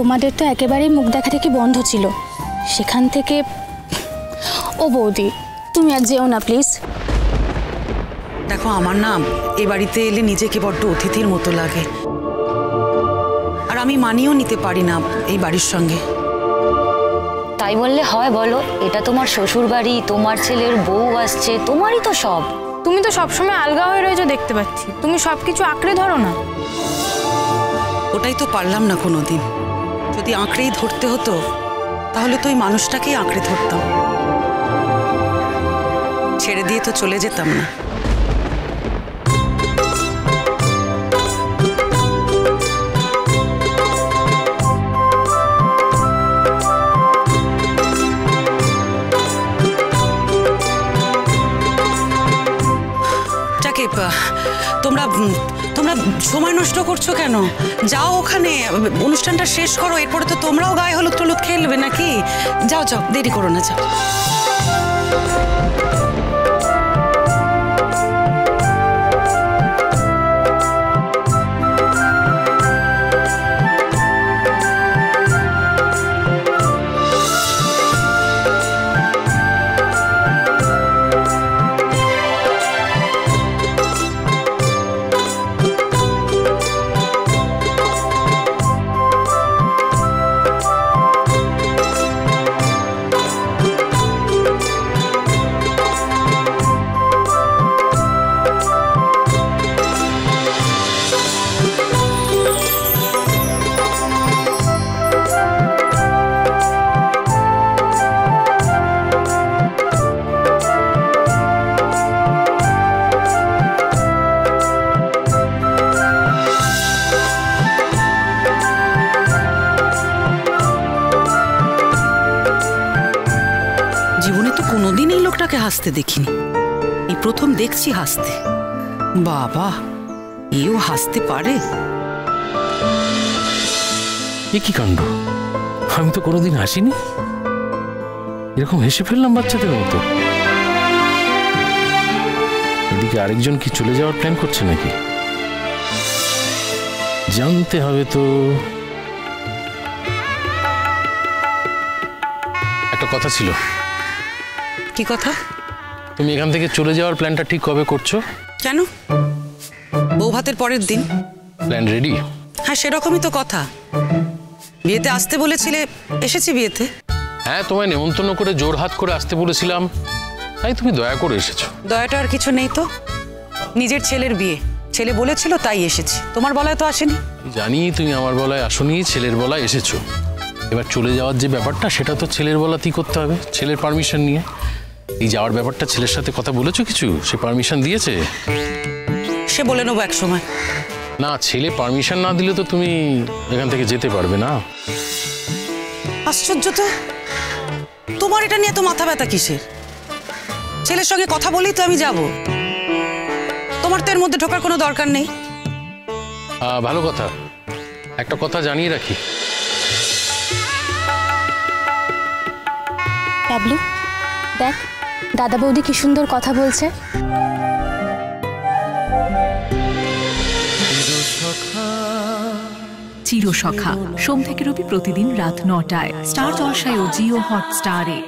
তোমাদের তো একেবারেই মুখ দেখা থেকে বন্ধ ছিল, সেখান থেকে। ও বৌদি, তুমি আর যেও না প্লিজ। দেখো, আমার না এই বাড়িতে এলে নিজেকে বড্ড অতিথির মতো লাগে, আর আমি মানিয়েও নিতে পারি না এই বাড়ির সঙ্গে। তাই বললে হয় বলো? এটা তোমার শ্বশুর বাড়ি, তোমার ছেলের বউ আসছে, তোমারই তো সব। তুমি তো সবসময় আলগা হয়ে রয়েছো দেখতে পাচ্ছি, তুমি সবকিছু আঁকড়ে ধরো না। ওটাই তো পারলাম না কোনোদিন। যদি আঁকড়েই ধরতে হতো তাহলে তো ওই মানুষটাকেই আঁকড়ে ধরতাম, ছেড়ে দিয়ে তো চলে যেতাম না। তোমরা তোমরা সময় নষ্ট করছো কেন? যাও ওখানে, অনুষ্ঠানটা শেষ করো, এরপরে তো তোমরাও গায়ে হলুদ টলুদ খেলবে নাকি? যাও যাও, দেরি করো না, যাও। জীবনে তো কোনোদিন এই লোকটাকে হাসতে দেখিনি, এই প্রথম দেখছি হাসতে। বাবা, এও হাসতে পারে? এ কি কাণ্ড! আমি তো কোনোদিন হাসিনি, এরকম হেসে ফেললাম বাচ্চাদের মতো। এদিকে আরেকজন কি চলে যাওয়ার প্ল্যান করছে নাকি? জানতে হবে তো। একটা কথা ছিল। কি কথা? তুমি এখান থেকে চলে যাওয়ার প্ল্যানটা ঠিক কবে করছো? কেন? বউ ভাতের পরের দিন। Plan ready? হ্যাঁ, সেরকমই তো কথা। বিয়েতে আসতে বলেছিলে, এসেছি বিয়েতে। হ্যাঁ, তোমায় নেমন্তন্ন করে জোর হাত করে আসতে বলেছিলাম, তাই তুমি দয়া করে এসেছো। দয়াটা আর কিছু নেই তো, নিজের ছেলের বিয়ে, ছেলে বলেছিল তাই এসেছি, তোমার বলায় তো আসেনি। জানি তুমি আমার বলায় আসনি, ছেলের বলায় এসেছো। এবার চলে যাওয়ার যে ব্যাপারটা, সেটা তো ছেলের বলাতেই করতে হবে, ছেলের পারমিশন নিয়ে। এই যাওয়ার ব্যাপারটা ছেলের সাথে কথা বলেছো কিছু? সে পারমিশন দিয়েছে? সে বলে নেবো এক সময়। না, ছেলে পারমিশন না দিলে তো তুমি এখান থেকে যেতে পারবে না। আশ্চর্য তো, তোমার এটা নিয়ে তো মাথা ব্যথা কিসের? ছেলের সঙ্গে কথা বলেই তো আমি যাব, তোমার তো এর মধ্যে ঢোকার কোনো দরকার নেই। ভালো কথা। একটা কথা জানিয়ে রাখি। ডাবলু, দেখ দাদা বৌদি কি সুন্দর কথা বলছে। চিরসখা সোম থেকে রবি প্রতিদিন রাত ৯টায় স্টার জলসায় ও জিও হটস্টারে।